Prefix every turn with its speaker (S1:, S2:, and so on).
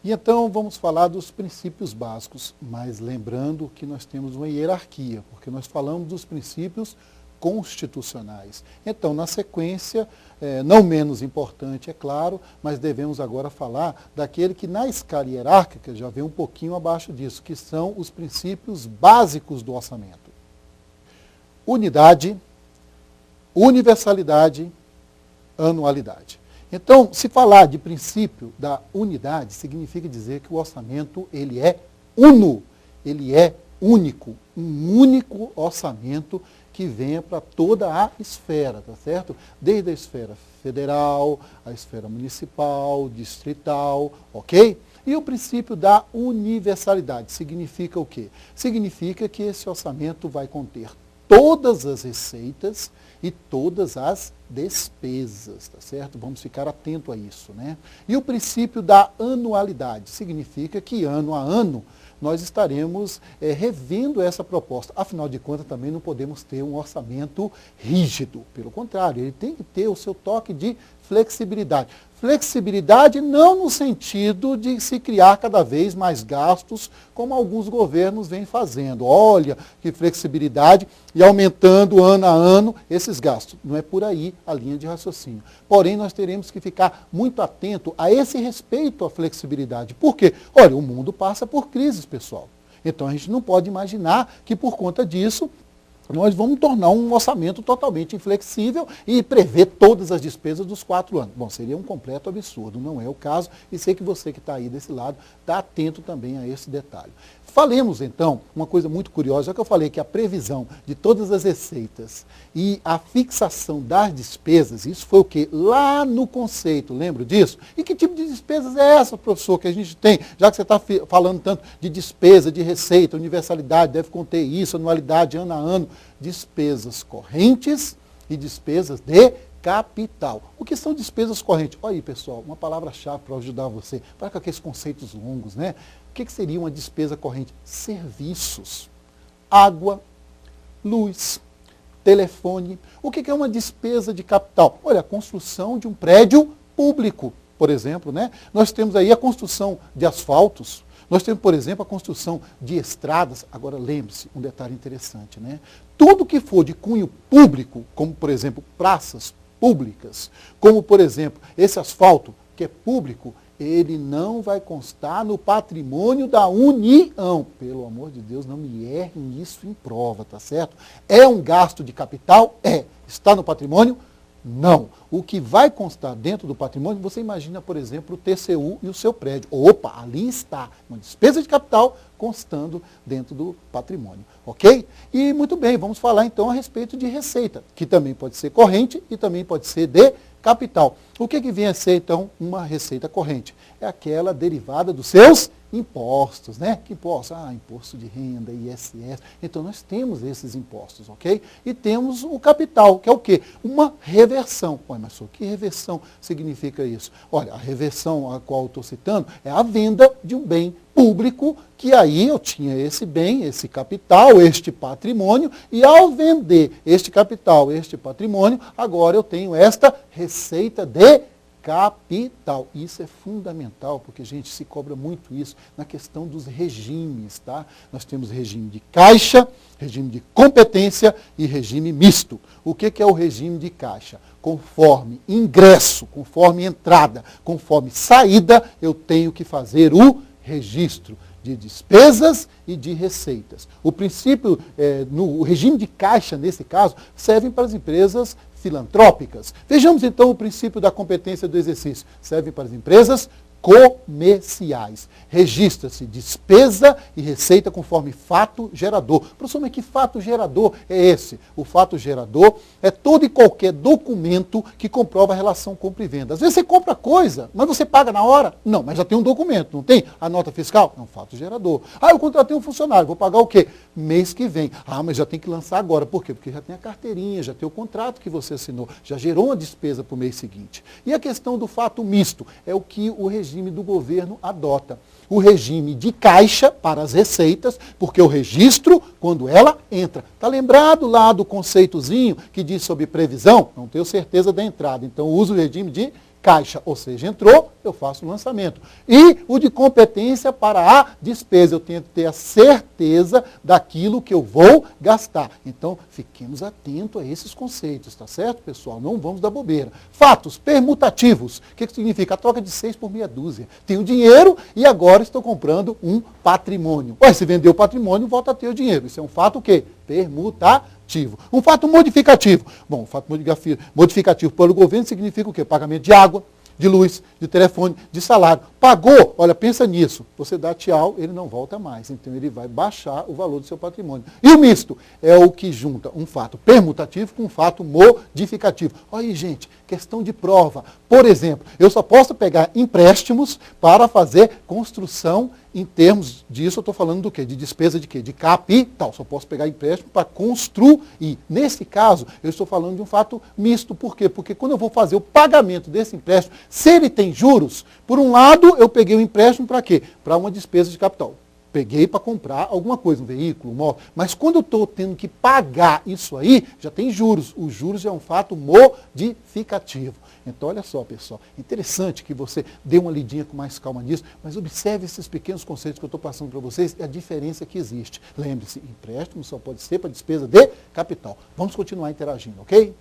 S1: E então vamos falar dos princípios básicos, mas lembrando que nós temos uma hierarquia, porque nós falamos dos princípios constitucionais. Então, na sequência, não menos importante, é claro, mas devemos agora falar daquele que na escala hierárquica já vem um pouquinho abaixo disso, que são os princípios básicos do orçamento. Unidade, universalidade, anualidade. Então, se falar de princípio da unidade, significa dizer que o orçamento ele é uno, ele é único, um único orçamento que venha para toda a esfera, tá certo? Desde a esfera federal, a esfera municipal, distrital, ok? E o princípio da universalidade significa o quê? Significa que esse orçamento vai conter todas as receitas e todas as despesas, tá certo? Vamos ficar atento a isso, né? E o princípio da anualidade significa que ano a ano nós estaremos revendo essa proposta. Afinal de contas, também não podemos ter um orçamento rígido. Pelo contrário, ele tem que ter o seu toque de flexibilidade. Flexibilidade não no sentido de se criar cada vez mais gastos, como alguns governos vêm fazendo. Olha que flexibilidade e aumentando ano a ano esses gastos. Não é por aí a linha de raciocínio. Porém, nós teremos que ficar muito atento a esse respeito à flexibilidade. Por quê? Olha, o mundo passa por crises, pessoal. Então, a gente não pode imaginar que por conta disso nós vamos tornar um orçamento totalmente inflexível e prever todas as despesas dos 4 anos. Bom, seria um completo absurdo, não é o caso, e sei que você que está aí desse lado está atento também a esse detalhe. Falemos, então, uma coisa muito curiosa, já que eu falei que a previsão de todas as receitas e a fixação das despesas, isso foi o quê? Lá no conceito, lembra disso? E que tipo de despesas é essa, professor, que a gente tem? Já que você está falando tanto de despesa, de receita, universalidade, deve conter isso, anualidade, ano a ano, despesas correntes e despesas de capital. O que são despesas correntes? Olha aí, pessoal, uma palavra-chave para ajudar você, para com aqueles conceitos longos, né? O que seria uma despesa corrente? Serviços, água, luz, telefone. O que é uma despesa de capital? Olha, a construção de um prédio público, por exemplo, né? Nós temos aí a construção de asfaltos, nós temos, por exemplo, a construção de estradas. Agora, lembre-se, um detalhe interessante, né? Tudo que for de cunho público, como, por exemplo, praças públicas, como, por exemplo, esse asfalto que é público, ele não vai constar no patrimônio da União. Pelo amor de Deus, não me errem isso em prova, tá certo? É um gasto de capital? É. Está no patrimônio? Não. O que vai constar dentro do patrimônio, você imagina, por exemplo, o TCU e o seu prédio. Opa, ali está uma despesa de capital constando dentro do patrimônio, ok? E muito bem, vamos falar então a respeito de receita, que também pode ser corrente e também pode ser de capital. O que vem a ser então uma receita corrente? É aquela derivada dos seus impostos, né? Que impostos? Imposto de renda, ISS. Então nós temos esses impostos, ok? E temos o capital, que é o quê? Uma reversão. Olha, mas o que reversão significa isso? Olha, a reversão a qual eu estou citando é a venda de um bem público, que aí eu tinha esse bem, esse capital, este patrimônio, e ao vender este capital, este patrimônio, agora eu tenho esta receita de capital. Isso é fundamental, porque, gente, se cobra muito isso na questão dos regimes, tá? Nós temos regime de caixa, regime de competência e regime misto. O que é o regime de caixa? Conforme ingresso, conforme entrada, conforme saída, eu tenho que fazer o registro de despesas e de receitas. O princípio, no regime de caixa, nesse caso, serve para as empresas filantrópicas. Vejamos então o princípio da competência do exercício. Serve para as empresas comerciais. Registra-se despesa e receita conforme fato gerador. Professor, mas que fato gerador é esse? O fato gerador é todo e qualquer documento que comprova a relação compra e venda. Às vezes você compra coisa, mas você paga na hora? Não, mas já tem um documento, não tem? A nota fiscal? É um fato gerador. Eu contratei um funcionário, vou pagar o quê? Mês que vem. Mas já tem que lançar agora. Por quê? Porque já tem a carteirinha, já tem o contrato que você assinou, já gerou uma despesa para o mês seguinte. E a questão do fato misto é o que o regime do governo adota. O regime de caixa para as receitas, porque o registro, quando ela entra. Está lembrado lá do conceitozinho que diz sobre previsão? Não tenho certeza da entrada. Então, uso o regime de caixa, ou seja, entrou, eu faço o lançamento. E o de competência para a despesa, eu tenho que ter a certeza daquilo que eu vou gastar. Então, fiquemos atentos a esses conceitos, tá certo, pessoal? Não vamos dar bobeira. Fatos permutativos. O que significa? A troca de 6 por meia dúzia. Tenho dinheiro e agora estou comprando um patrimônio. Ou se vender o patrimônio, volta a ter o dinheiro. Isso é um fato o quê? Permutativo. Um fato modificativo. Bom, o fato modificativo para o governo significa o quê? Pagamento de água, de luz, de telefone, de salário. Pagou, olha, pensa nisso. Você dá tchau, ele não volta mais. Então ele vai baixar o valor do seu patrimônio. E o misto é o que junta um fato permutativo com um fato modificativo. Olha aí, gente, questão de prova. Por exemplo, eu só posso pegar empréstimos para fazer construção. Em termos disso, eu estou falando do quê? De despesa de quê? De capital. Só posso pegar empréstimo para construir. Nesse caso, eu estou falando de um fato misto. Por quê? Porque quando eu vou fazer o pagamento desse empréstimo, se ele tem juros, por um lado, eu peguei o empréstimo para quê? Para uma despesa de capital. Peguei para comprar alguma coisa, um veículo, um móvel. Mas quando eu estou tendo que pagar isso aí, já tem juros. Os juros é um fato modificativo. Então, olha só, pessoal, interessante que você dê uma lidinha com mais calma nisso, mas observe esses pequenos conceitos que eu estou passando para vocês e a diferença que existe. Lembre-se, empréstimo só pode ser para despesa de capital. Vamos continuar interagindo, ok?